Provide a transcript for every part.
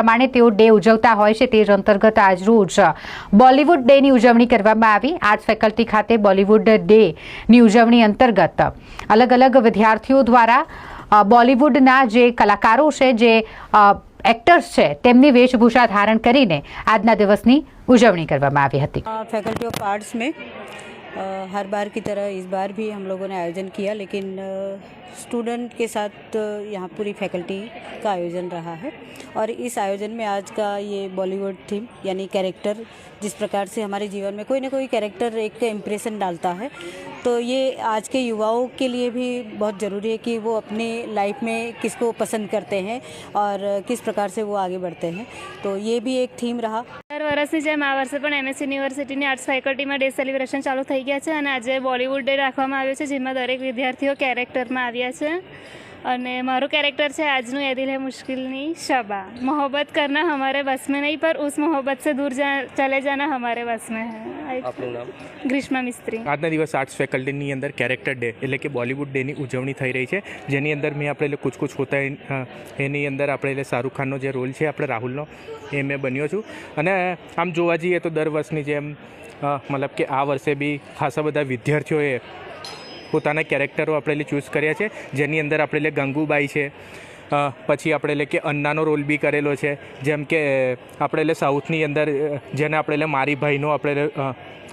પ્રમાણે તેઓ ડે ઉજવતા હોય છે તે જ અંતર્ગત આજરોજ બોલિવૂડ ડેની ઉજવણી કરવામાં આવી। આર્ટ્સ ફેકલ્ટી ખાતે બોલિવૂડ ડેની ઉજવણી અંતર્ગત અલગ અલગ વિદ્યાર્થીઓ દ્વારા બોલિવૂડના જે કલાકારો છે, જે एक्टर्स है તેમની વેશભૂષા ધારણ કરીને આજના દિવસની ઉજવણી કરવામાં આવી હતી। फैकल्टी ऑफ आर्ट्स में हर बार की तरह इस बार भी हम लोगों ने आयोजन किया, लेकिन स्टूडेंट के साथ यहाँ पूरी फैकल्टी का आयोजन रहा है। और इस आयोजन में आज का ये बॉलीवुड थीम यानी कैरेक्टर, जिस प्रकार से हमारे जीवन में कोई ना कोई कैरेक्टर एक इम्प्रेशन डालता है, तो ये आज के युवाओं के लिए भी बहुत ज़रूरी है कि वो अपनी लाइफ में किसको पसंद करते हैं और किस प्रकार से वो आगे बढ़ते हैं। तो ये भी एक थीम रहा। दर वर्षની જેમ આ વર્ષે પણ એમએસ યુનિવર્સિટીની આર્ટ્સ ફેકલ્ટીમાં ડે સેલિબ્રેશન ચાલુ થઈ ગયા છે અને આજે બોલિવૂડ ડે રાખવામાં આવ્યો છે, જેમાં દરેક વિદ્યાર્થીઓ કેરેક્ટરમાં આવ્યા છે અને મારું कैरेक्टर है આજનું ये दिल है मुश्किलની शबा। मोहब्बत करना हमारे बस में नहीं, पर उस मोहब्बत से दूर चले जाना हमारे बस में है। आपનું નામ? ગ્રીષ્મા મિસ્ત્રી। આજના દિવસ આર્ટ્સ ફેકલ્ટીની અંદર કેરેક્ટર ડે એટલે કે બોલિવૂડ ડેની ઉજવણી થઈ રહી છે, જેની અંદર મેં આપણે કુછ કુછ હોતા એની અંદર આપણે શાહરૂખ ખાનનો જે રોલ છે આપણે રાહુલનો, એ મેં બન્યો છું। અને આમ જોવા જઈએ તો દર વર્ષની જેમ મતલબ કે આ વર્ષે બી ખાસા બધા વિદ્યાર્થીઓએ પોતાના કેરેક્ટરો આપણે ચૂઝ કર્યા છે, જેની અંદર આપણે ગંગુબાઈ છે, પછી આપણે કે અન્નાનો રોલ બી કરેલો છે, જેમ કે આપણે સાઉથની અંદર જેને આપણે મારી ભાઈનો આપણે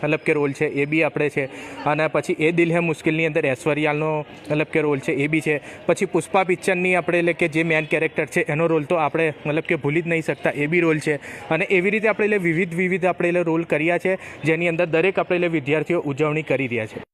મતલબ કે રોલ છે એ બી આપણે છે। અને પછી એ દિલ હે મુશ્કિલની અંદર ઐશ્વર્યાનો મતલબ કે રોલ છે એ બી છે। પછી પુષ્પા પિક્ચરની આપણે કે જે મેન કેરેક્ટર છે એનો રોલ તો આપણે મતલબ કે ભૂલી જ નહીં શકતા, એ બી રોલ છે। અને એવી રીતે આપણે વિવિધ આપણે રોલ કર્યા છે, જેની અંદર દરેક આપણે વિદ્યાર્થીઓ ઉજવણી કરી રહ્યા છે।